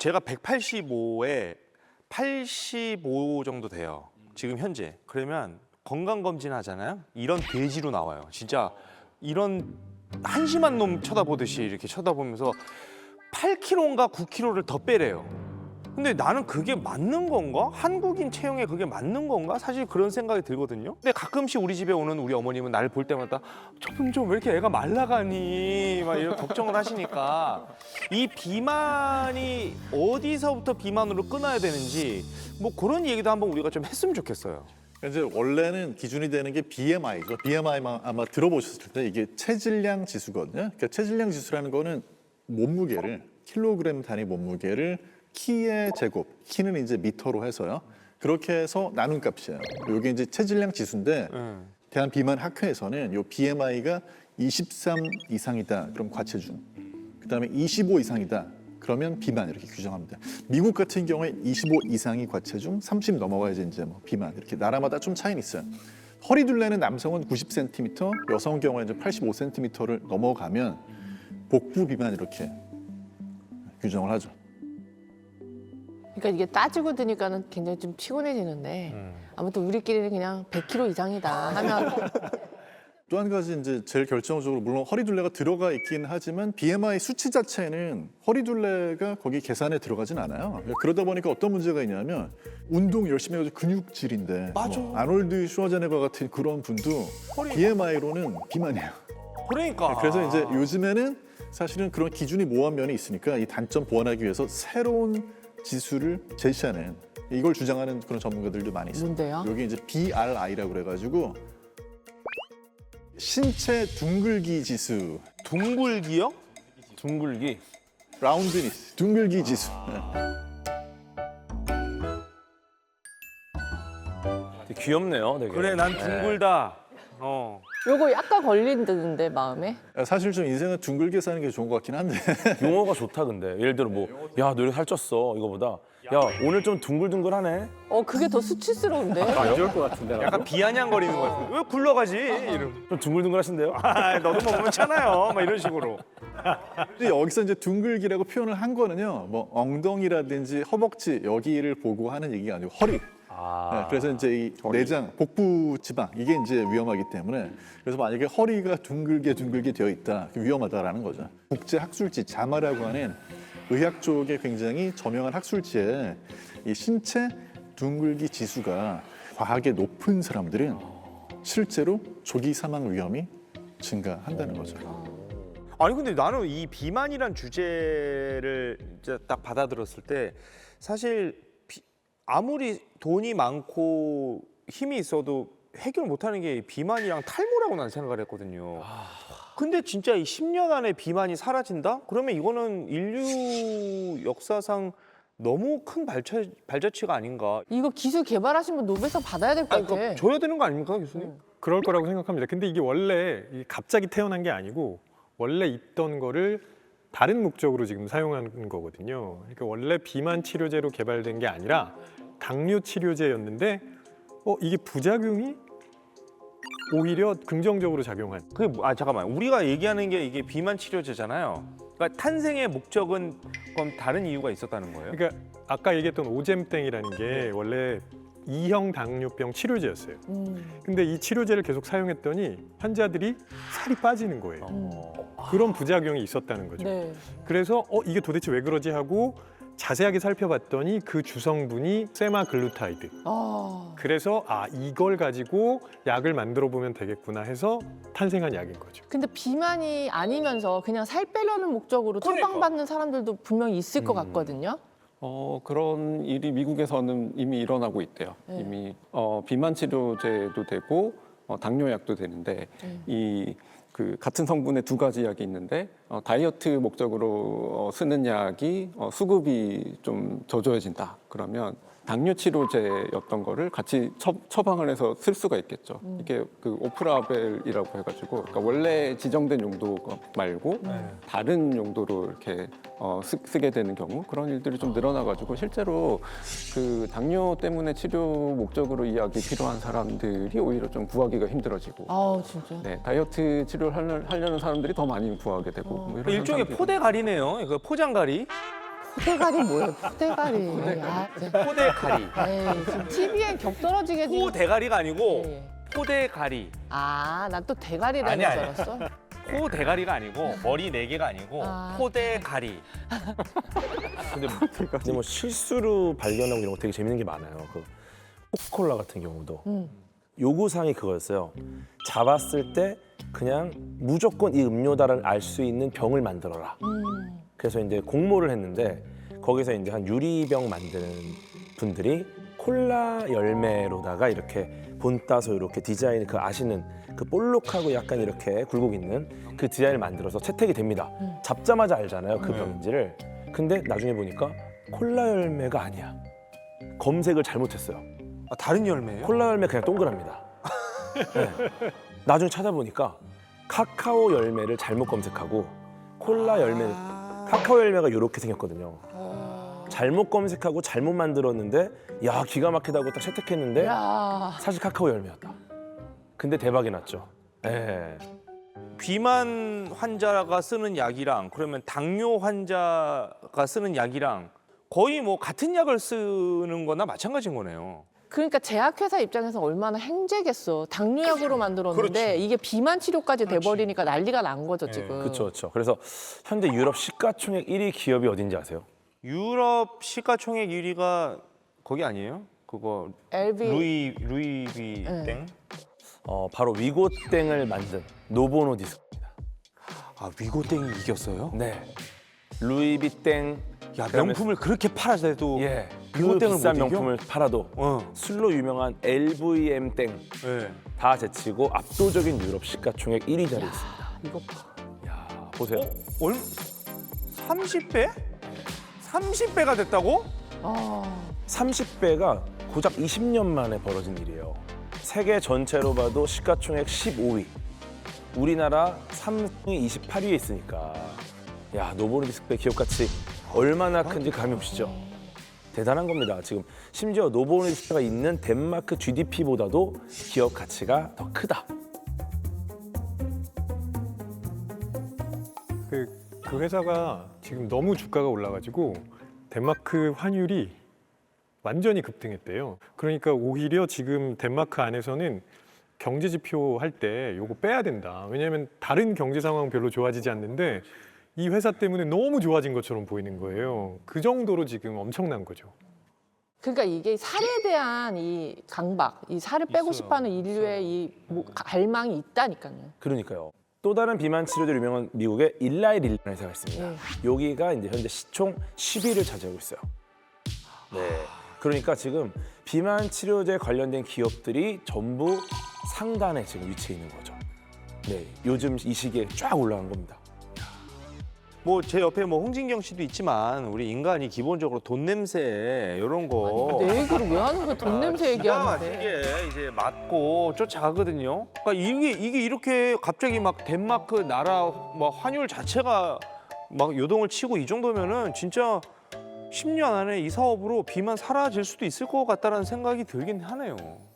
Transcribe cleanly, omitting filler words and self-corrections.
제가 185에 85 정도 돼요. 지금 현재. 그러면 건강검진 하잖아요. 이런 돼지로 나와요. 진짜 이런 한심한 놈 쳐다보듯이 이렇게 쳐다보면서 8kg인가 9kg를 더 빼래요. 근데 나는 그게 맞는 건가? 한국인 체형에 그게 맞는 건가? 사실 그런 생각이 들거든요. 근데 가끔씩 우리 집에 오는 우리 어머님은 나를 볼 때마다 저분 좀 왜 이렇게 애가 말라가니? 막 이런 걱정을 하시니까 이 비만이 어디서부터 비만으로 끊어야 되는지 뭐 그런 얘기도 한번 우리가 좀 했으면 좋겠어요. 이제 원래는 기준이 되는 게 BMI죠. BMI만 아마 들어보셨을 때 이게 체질량 지수거든요. 그러니까 체질량 지수라는 거는 몸무게를 킬로그램 단위 몸무게를 키의 제곱, 키는 이제 미터로 해서요. 그렇게 해서 나눈 값이에요. 이게 이제 체질량 지수인데 대한 비만 학회에서는 요 BMI가 23 이상이다. 그럼 과체중. 그다음에 25 이상이다. 그러면 비만 이렇게 규정합니다. 미국 같은 경우에 25 이상이 과체중, 30 넘어가야지 이제 뭐 비만 이렇게 나라마다 좀 차이는 있어요. 허리 둘레는 남성은 90cm, 여성 경우에 이제 85cm를 넘어가면 복부 비만 이렇게 규정을 하죠. 그러니까 이게 따지고 드니까는 굉장히 좀 피곤해지는데 아무튼 우리끼리는 그냥 100kg 이상이다 하면 또 한 가지 이제 제일 결정적으로 물론 허리 둘레가 들어가 있긴 하지만 BMI 수치 자체는 허리 둘레가 거기 계산에 들어가진 않아요. 그러다 보니까 어떤 문제가 있냐면 운동 열심히 해가지고 근육질인데 맞아. 뭐 아놀드 슈워제네거 같은 그런 분도 허리- BMI로는 비만이에요. 그러니까. 그래서 이제 요즘에는 사실은 그런 기준이 모호한 면이 있으니까 이 단점 보완하기 위해서 새로운 지수를 제시하는 이걸 주장하는 그런 전문가들도 많이 있어요. 뭔데요? 여기 이제 BRI라고 그래가지고 신체 둥글기 지수, 둥글기요? 둥글기. 라운드니스, 둥글기 지수. 네. 되게 귀엽네요, 되게. 그래 난 둥글다. 요거 약간 걸린다는데 마음에 사실 좀 인생은 둥글게 사는 게 좋은 것 같긴 한데 용어가 좋다, 근데. 예를 들어 뭐, 야, 너 이렇게 살쪘어, 이거보다. 야, 오늘 좀 둥글둥글하네. 그게 더 수치스러운데 안 좋을 것 같은데. 약간 비아냥거리는 거 같아. 왜 굴러가지? 이런. 좀 둥글둥글하신데요? 아, 너도 먹으면 차나요? 막 이런 식으로. 근데 여기서 이제 둥글기라고 표현을 한 거는요, 뭐 엉덩이라든지 허벅지 여기를 보고 하는 얘기가 아니고 허리. 네, 그래서 이제 이 내장, 복부 지방 이게 이제 위험하기 때문에 그래서 만약에 허리가 둥글게 되어 있다, 위험하다라는 거죠. 국제 학술지 자마라고 하는 의학 쪽에 굉장히 저명한 학술지에 이 신체 둥글기 지수가 과하게 높은 사람들은 실제로 조기 사망 위험이 증가한다는 거죠. 아니 근데 나는 이 비만이란 주제를 이제 딱 받아들였을 때 사실 아무리 돈이 많고 힘이 있어도 해결 못하는 게 비만이랑 탈모라고 난 생각을 했거든요. 근데 진짜 이 10년 안에 비만이 사라진다? 그러면 이거는 인류 역사상 너무 큰 발자취가 아닌가. 이거 기술 개발하신 분 노벨상 받아야 될 것 아니, 같아. 그러니까 줘야 되는 거 아닙니까, 교수님? 그럴 거라고 생각합니다. 근데 이게 원래 갑자기 태어난 게 아니고 원래 있던 거를 다른 목적으로 지금 사용하는 거거든요. 그러니까 원래 비만 치료제로 개발된 게 아니라 당뇨 치료제였는데 이게 부작용이 오히려 긍정적으로 작용한. 그게 잠깐만. 우리가 얘기하는 게 이게 비만 치료제잖아요. 그러니까 탄생의 목적은 그럼 다른 이유가 있었다는 거예요? 그러니까 아까 얘기했던 오젬땡이라는 게 원래 2형 당뇨병 치료제였어요. 근데 이 치료제를 계속 사용했더니 환자들이 살이 빠지는 거예요. 그런 부작용이 있었다는 거죠. 네. 그래서 이게 도대체 왜 그러지 하고 자세하게 살펴봤더니 그 주성분이 세마글루타이드. 그래서 이걸 가지고 약을 만들어 보면 되겠구나 해서 탄생한 약인 거죠. 근데 비만이 아니면서 그냥 살 빼려는 목적으로 그러니까. 처방받는 사람들도 분명히 있을 것 같거든요. 그런 일이 미국에서는 이미 일어나고 있대요. 네. 이미 비만 치료제도 되고 당뇨약도 되는데 이 그 같은 성분의 두 가지 약이 있는데 다이어트 목적으로 쓰는 약이 수급이 좀 저조해진다. 그러면 당뇨 치료제였던 거를 같이 처방을 해서 쓸 수가 있겠죠. 이게 그 오프라벨이라고 해가지고 그러니까 원래 지정된 용도 말고 다른 용도로 이렇게 쓰게 되는 경우 그런 일들이 좀 늘어나가지고 실제로 그 당뇨 때문에 치료 목적으로 이 약이 필요한 사람들이 오히려 좀 구하기가 힘들어지고 진짜. 네, 다이어트 치료를 하려는 사람들이 더 많이 구하게 되고 뭐 이런 일종의 현상들이 포대가리네요. 그 포장가리. 포대가리 뭐예요? 포대가리. 아, 진짜. 포대가리. 에이, 지금 TV엔 격떨어지게 지금. 포대가리가 아니고 예. 포대가리. 아, 난 또 대가리라는 아니, 줄 아니. 알았어. 포대가리가 아니고 머리 4개가 아니고 아. 포대가리. 근데 뭐 실수로 발견하고 이런 거 되게 재밌는 게 많아요. 그 코카콜라 같은 경우도 요구사항이 그거였어요. 잡았을 때 그냥 무조건 이 음료다를 알 수 있는 병을 만들어라. 그래서 이제 공모를 했는데 거기서 이제 한 유리병 만드는 분들이 콜라 열매로다가 이렇게 본 따서 이렇게 디자인 그 아시는 그 볼록하고 약간 이렇게 굴곡 있는 그 디자인을 만들어서 채택이 됩니다. 잡자마자 알잖아요 그 병인지를. 근데 나중에 보니까 콜라 열매가 아니야. 검색을 잘못했어요. 아, 다른 열매예요? 콜라 열매 그냥 동그랍니다. 네. 나중에 찾아보니까 카카오 열매를 잘못 검색하고 콜라 열매 카카오 열매가 이렇게 생겼거든요. 잘못 검색하고 잘못 만들었는데 야 기가 막히다고 딱 채택했는데 야, 사실 카카오 열매였다. 근데 대박이 났죠. 예. 비만 환자가 쓰는 약이랑 그러면 당뇨 환자가 쓰는 약이랑 거의 뭐 같은 약을 쓰는 거나 마찬가지인 거네요. 그러니까 제약회사 입장에서 얼마나 행제겠어. 당뇨약으로 만들었는데 그렇지. 이게 비만 치료까지 돼버리니까 난리가 난 거죠 지금. 그렇죠, 그렇죠. 그래서 현재 유럽 시가총액 1위 기업이 어딘지 아세요? 유럽 시가총액 1위가 거기 아니에요? 그거 LV. 루이비 땡? 바로 위고땡을 만든 노보노디스크입니다. 아 위고땡이 이겼어요? 네. 루이비땡. 야 그다음에 명품을 그렇게 팔아도 예. 그 위고땡을 비싼 못 이겨? 명품을 팔아도 어. 술로 유명한 LVM땡 네. 다 제치고 압도적인 유럽 시가총액 1위 자리에 있습니다. 이거 봐. 야, 보세요. 얼 30배? 30배가 됐다고? 아, 30배가 고작 20년 만에 벌어진 일이에요. 세계 전체로 봐도 시가총액 15위. 우리나라 삼성이 28위에 있으니까. 야, 노보노디스크의 기업 가치 얼마나 큰지 감이 오시죠? 대단한 겁니다. 지금 심지어 노보노디스크가 있는 덴마크 GDP보다도 기업 가치가 더 크다. 그 회사가 지금 너무 주가가 올라가지고 덴마크 환율이 완전히 급등했대요. 그러니까 오히려 지금 덴마크 안에서는 경제 지표 할 때 요거 빼야 된다. 왜냐하면 다른 경제 상황 별로 좋아지지 않는데 이 회사 때문에 너무 좋아진 것처럼 보이는 거예요. 그 정도로 지금 엄청난 거죠. 그러니까 이게 살에 대한 이 강박, 이 살을 빼고 싶어하는 인류의 이 갈망이 있다니까요. 그러니까요. 또 다른 비만 치료제로 유명한 미국의 일라이 릴라는 회사가 있습니다. 여기가 이제 현재 시총 10위를 차지하고 있어요. 네. 그러니까 지금 비만 치료제 관련된 기업들이 전부 상단에 지금 위치해 있는 거죠. 네. 요즘 이 시기에 쫙 올라간 겁니다. 뭐 제 옆에 뭐 홍진경 씨도 있지만 우리 인간이 기본적으로 돈 냄새 이런 거 내 얘기를 왜 하는 거야? 돈 냄새 기가 얘기하는데. 막히게 이제 맞고 쫓아가거든요. 그러니까 이게 이렇게 갑자기 막 덴마크 나라 막 환율 자체가 막 요동을 치고 이 정도면은 진짜 10년 안에 이 사업으로 비만 사라질 수도 있을 것 같다라는 생각이 들긴 하네요.